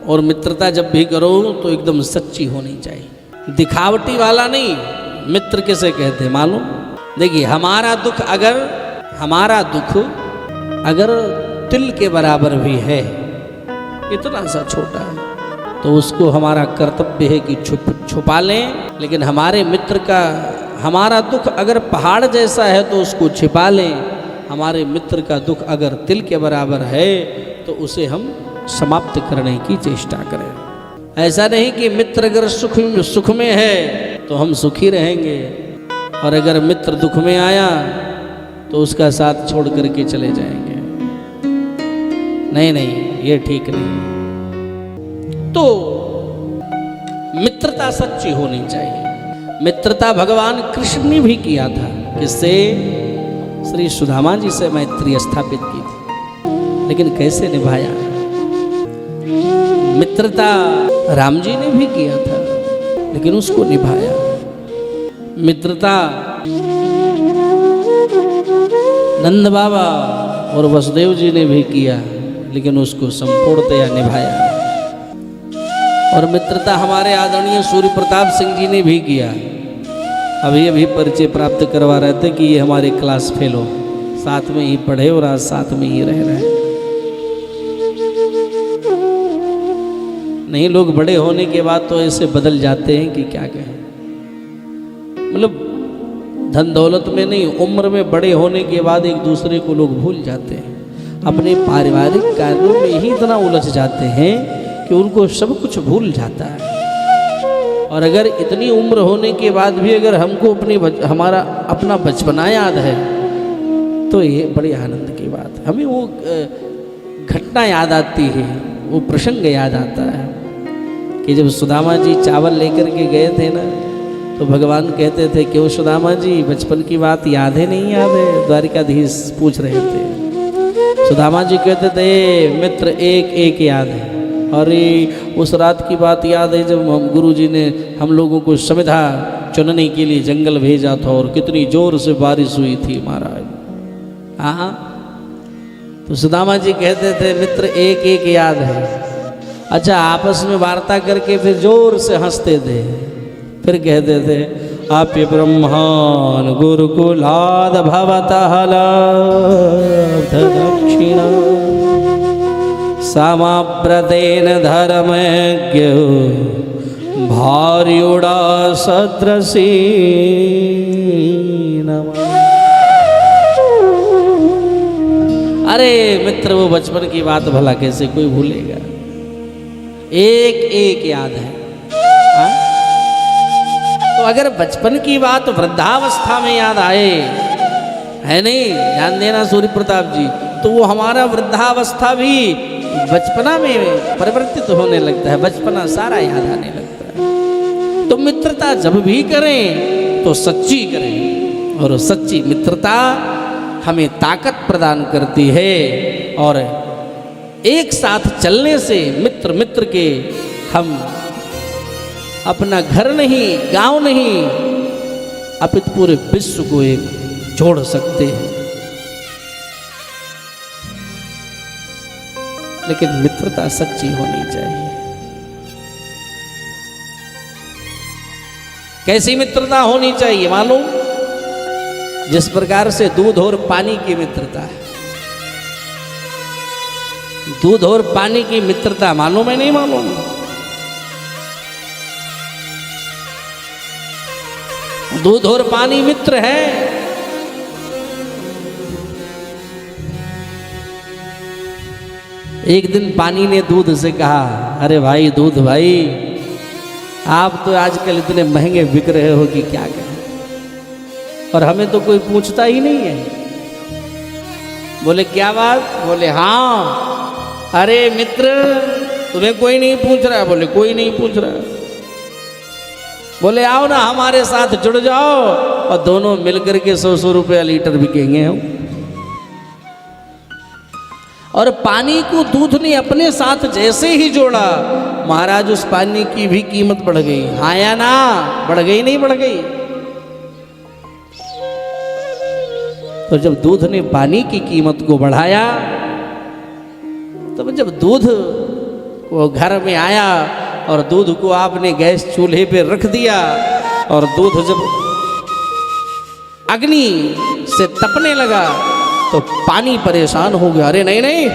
और मित्रता जब भी करो तो एकदम सच्ची होनी चाहिए, दिखावटी वाला नहीं। मित्र किसे कहते हैं मालूम? देखिए, हमारा दुख अगर तिल के बराबर भी है, इतना सा छोटा है, तो उसको हमारा कर्तव्य है कि छुपा लें। लेकिन हमारे मित्र का हमारा दुख अगर पहाड़ जैसा है तो उसको छिपा लें। हमारे मित्र का दुख अगर तिल के बराबर है तो उसे हम समाप्त करने की चेष्टा करें। ऐसा नहीं कि मित्र अगर सुख में है तो हम सुखी रहेंगे, और अगर मित्र दुख में आया तो उसका साथ छोड़ करके चले जाएंगे। नहीं, ये ठीक नहीं। तो मित्रता सच्ची होनी चाहिए। मित्रता भगवान कृष्ण ने भी किया था। किससे? श्री सुदामा जी से मैत्री स्थापित की थी। लेकिन कैसे निभाया? मित्रता राम जी ने भी किया था, लेकिन उसको निभाया। मित्रता नंद बाबा और वसुदेव जी ने भी किया, लेकिन उसको संपूर्णतया निभाया। और मित्रता हमारे आदरणीय सूर्य प्रताप सिंह जी ने भी किया। अभी परिचय प्राप्त करवा रहे थे कि ये हमारे क्लास फेलो, साथ में ही पढ़े और आज साथ में ही रह रहे। नहीं, लोग बड़े होने के बाद तो ऐसे बदल जाते हैं कि क्या कहें। मतलब धन दौलत में नहीं, उम्र में बड़े होने के बाद एक दूसरे को लोग भूल जाते हैं। अपने पारिवारिक कार्यों में ही इतना उलझ जाते हैं कि उनको सब कुछ भूल जाता है। और अगर इतनी उम्र होने के बाद भी अगर हमको हमारा अपना बचपना याद है तो ये बड़ी आनंद की बात है। हमें वो घटना याद आती है, वो प्रसंग याद आता है कि जब सुदामा जी चावल लेकर के गए थे ना, तो भगवान कहते थे, क्यों सुदामा जी, बचपन की बात याद है नहीं याद है? द्वारिकाधीश पूछ रहे थे। सुदामा जी कहते थे, मित्र एक एक याद है। अरे उस रात की बात याद है जब गुरु जी ने हम लोगों को समिधा चुनने के लिए जंगल भेजा था और कितनी जोर से बारिश हुई थी महाराज। हाँ, तो सुदामा जी कहते थे, मित्र एक एक याद है। अच्छा, आपस में वार्ता करके फिर जोर से हंसते थे। फिर कहते थे, आपे ब्रह्मान गुरुकुलाद भवतः लब्ध दक्षिणा समाव्रतेन धर्मज्ञ भार्युडा सदृशी नमः। अरे मित्र, वो बचपन की बात भला कैसे कोई भूलेगा? एक एक याद है। हाँ? तो अगर बचपन की बात वृद्धावस्था में याद आए, है नहीं, ध्यान देना सूर्य प्रताप जी, तो वो हमारा वृद्धावस्था भी बचपना में परिवर्तित होने लगता है, बचपना सारा याद आने लगता है। तो मित्रता जब भी करें तो सच्ची करें, और सच्ची मित्रता हमें ताकत प्रदान करती है। और एक साथ चलने से मित्र के हम अपना घर नहीं, गांव नहीं, अपितु पूरे विश्व को एक जोड़ सकते हैं। लेकिन मित्रता सच्ची होनी चाहिए। कैसी मित्रता होनी चाहिए मालूम? जिस प्रकार से दूध और पानी की मित्रता है। दूध और पानी की मित्रता मालूम है नहीं मालूम? दूध और पानी मित्र है। एक दिन पानी ने दूध से कहा, अरे भाई दूध भाई, आप तो आजकल इतने महंगे बिक रहे हो कि क्या करें, और हमें तो कोई पूछता ही नहीं है। बोले क्या बात? बोले हाँ, अरे मित्र तुम्हें कोई नहीं पूछ रहा। बोले कोई नहीं पूछ रहा। बोले आओ ना हमारे साथ जुड़ जाओ, और दोनों मिलकर के 100 रुपया लीटर बिकेंगे हम। और पानी को दूध ने अपने साथ जैसे ही जोड़ा, महाराज उस पानी की भी कीमत बढ़ गई। हाँ या ना? बढ़ गई नहीं बढ़ गई? तो जब दूध ने पानी की कीमत को बढ़ाया, तब जब दूध वो घर में आया और दूध को आपने गैस चूल्हे पे रख दिया और दूध जब अग्नि से तपने लगा तो पानी परेशान हो गया। अरे नहीं नहीं,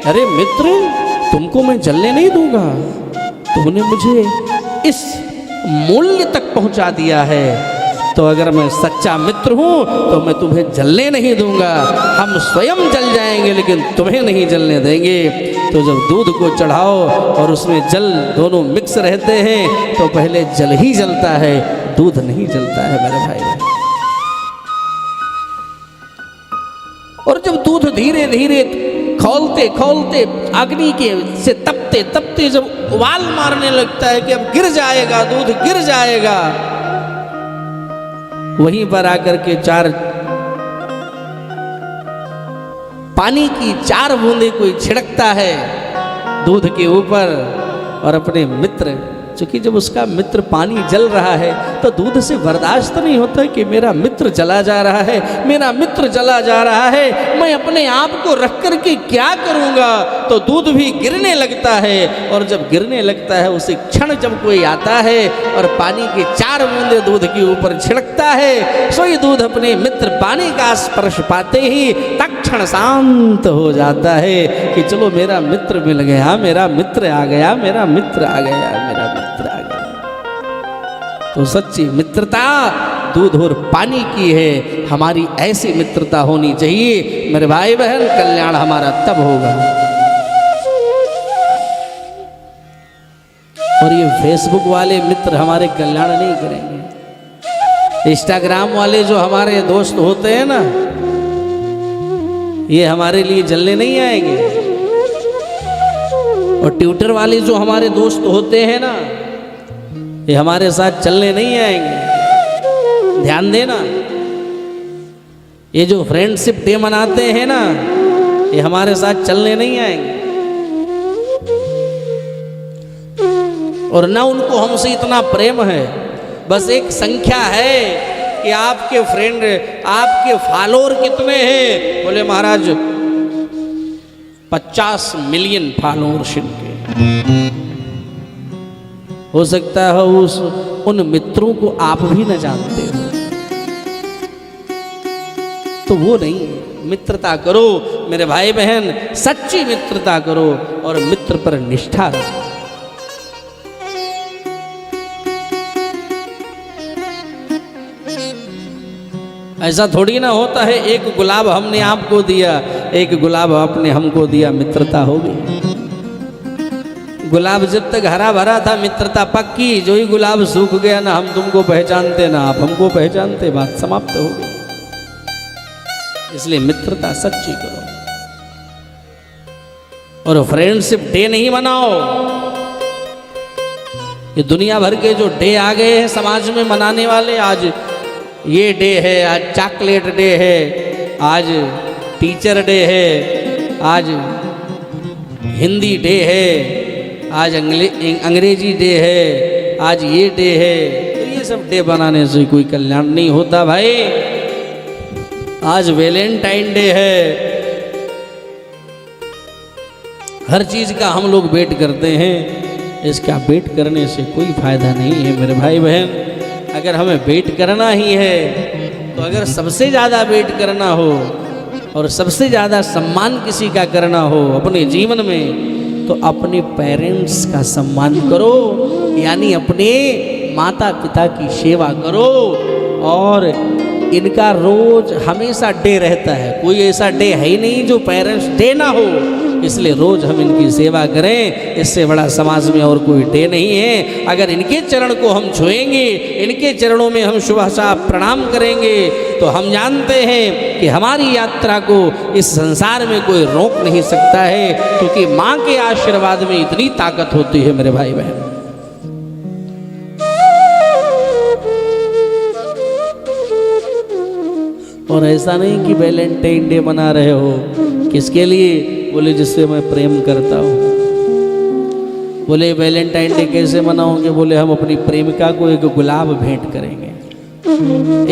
अरे मित्र, तुमको मैं जलने नहीं दूंगा, तुमने मुझे इस मूल्य तक पहुंचा दिया है, तो अगर मैं सच्चा मित्र हूं तो मैं तुम्हें जलने नहीं दूंगा, हम स्वयं जल जाएंगे लेकिन तुम्हें नहीं जलने देंगे। तो जब दूध को चढ़ाओ और उसमें जल दोनों मिक्स रहते हैं तो पहले जल ही जलता है, दूध नहीं जलता है मेरे भाई। और जब दूध धीरे धीरे खौलते खौलते अग्नि के से तपते तपते जब उबाल मारने लगता है कि अब गिर जाएगा, दूध गिर जाएगा, वहीं पर आकर के पानी की 4 बूंदे कोई छिड़कता है दूध के ऊपर और अपने मित्र, चूंकि जब उसका मित्र पानी जल रहा है तो दूध से बर्दाश्त नहीं होता कि मेरा मित्र जला जा रहा है, मेरा मित्र जला जा रहा है, मैं अपने आप को रख कर के क्या करूँगा। तो दूध भी गिरने लगता है और जब गिरने लगता है उसी क्षण जब कोई आता है और पानी के 4 बूंदे दूध के ऊपर छिड़कता है, सोई दूध अपने मित्र पानी का स्पर्श पाते ही तत्क्षण शांत हो जाता है कि चलो मेरा मित्र मिल गया, मेरा मित्र आ गया, मेरा मित्र आ गया, मेरा मित्र आ गया। तो सच्ची मित्रता दूध और पानी की है, हमारी ऐसी मित्रता होनी चाहिए मेरे भाई बहन, कल्याण हमारा तब होगा। और ये फेसबुक वाले मित्र हमारे कल्याण नहीं करेंगे, इंस्टाग्राम वाले जो हमारे दोस्त होते हैं ना, ये हमारे लिए जलने नहीं आएंगे, और ट्विटर वाले जो हमारे दोस्त होते हैं ना, ये हमारे साथ चलने नहीं आएंगे। ध्यान देना, ये जो फ्रेंडशिप डे मनाते हैं ना, ये हमारे साथ चलने नहीं आएंगे, और ना उनको हमसे इतना प्रेम है। बस एक संख्या है कि आपके फ्रेंड, आपके फॉलोअर कितने हैं, बोले महाराज 50 मिलियन फॉलोअर्स इनके। हो सकता है उन मित्रों को आप भी न जानते हो, तो वो नहीं। मित्रता करो मेरे भाई बहन, सच्ची मित्रता करो और मित्र पर निष्ठा रखो। ऐसा थोड़ी ना होता है एक गुलाब हमने आपको दिया, एक गुलाब आपने हमको दिया, मित्रता हो गई। गुलाब जब तक हरा भरा था मित्रता पक्की, जो ही गुलाब सूख गया ना हम तुमको पहचानते ना आप हमको पहचानते, बात समाप्त हो गई। इसलिए मित्रता सच्ची करो और फ्रेंडशिप डे नहीं मनाओ। ये दुनिया भर के जो डे आ गए हैं समाज में मनाने वाले, आज ये डे है, आज चॉकलेट डे है, आज टीचर डे है, आज हिंदी डे है, आज अंग्रेजी डे है, आज ये डे है। तो ये सब डे बनाने से कोई कल्याण नहीं होता भाई। आज वैलेंटाइन डे है, हर चीज का हम लोग वेट करते हैं, इसका वेट करने से कोई फायदा नहीं है मेरे भाई बहन। अगर हमें वेट करना ही है तो अगर सबसे ज़्यादा वेट करना हो और सबसे ज़्यादा सम्मान किसी का करना हो अपने जीवन में, तो अपने पेरेंट्स का सम्मान करो, यानी अपने माता पिता की सेवा करो। और इनका रोज हमेशा डे रहता है, कोई ऐसा डे है ही नहीं जो पेरेंट्स डे ना हो, इसलिए रोज हम इनकी सेवा करें। इससे बड़ा समाज में और कोई डे नहीं है। अगर इनके चरण को हम छुएंगे, इनके चरणों में हम सुबह शाम प्रणाम करेंगे, तो हम जानते हैं कि हमारी यात्रा को इस संसार में कोई रोक नहीं सकता है, क्योंकि माँ के आशीर्वाद में इतनी ताकत होती है मेरे भाई बहन। और ऐसा नहीं कि वैलेंटाइन डे मना रहे हो, किसके लिए? बोले जिससे मैं प्रेम करता हूँ। बोले वैलेंटाइन डे कैसे मनाओगे? बोले हम अपनी प्रेमिका को एक गुलाब भेंट करेंगे,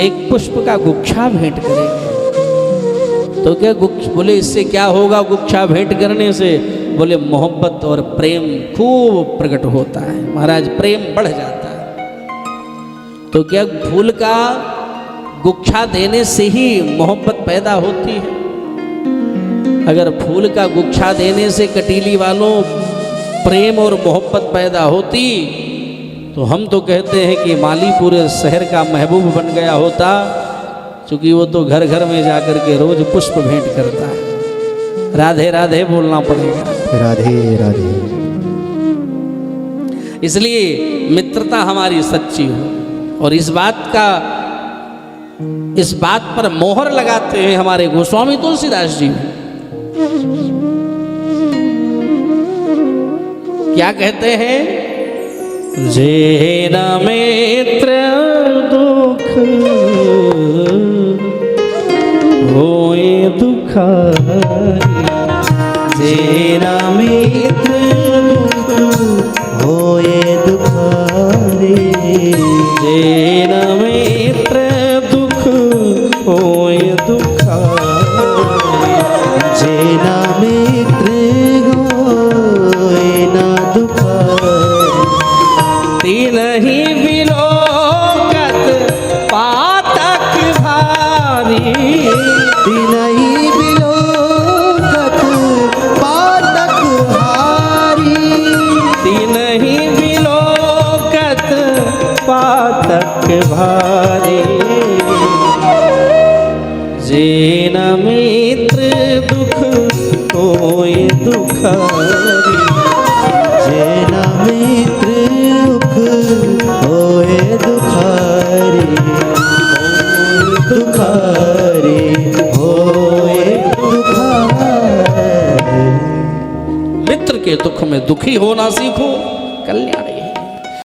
एक पुष्प का गुच्छा भेंट करेंगे। तो क्या बोले इससे क्या होगा गुच्छा भेंट करने से? बोले मोहब्बत और प्रेम खूब प्रकट होता है महाराज, प्रेम बढ़ जाता है। तो क्या फूल का गुच्छा देने से ही मोहब्बत पैदा होती है? अगर फूल का गुच्छा देने से कटीली वालों प्रेम और मोहब्बत पैदा होती तो हम तो कहते हैं कि माली पूरे शहर का महबूब बन गया होता, क्योंकि वो तो घर घर में जाकर के रोज पुष्प भेंट करता है। राधे राधे बोलना पड़ेगा, राधे राधे। इसलिए मित्रता हमारी सच्ची हो। और इस बात पर मोहर लगाते हैं हमारे गोस्वामी तुलसीदास जी। क्या कहते हैं? जे न मित्र दुख होए दुखारी, जे न मित्र दुख होए दुखारी, जे न मित्र दुख होए दुखारी, जे न मित्र होए न दुखारी, तिनहि विलोकत पातक भारी, तिनहि विलोकत पातक हारी, तिनहि विलोकत पातक भारी, जे न मित्र दुख होए दुखारी, जे न मित्र दुख होए दुखारी, दुखारी होए दुखारी। मित्र के दुख में दुखी होना सीखो, कल्याण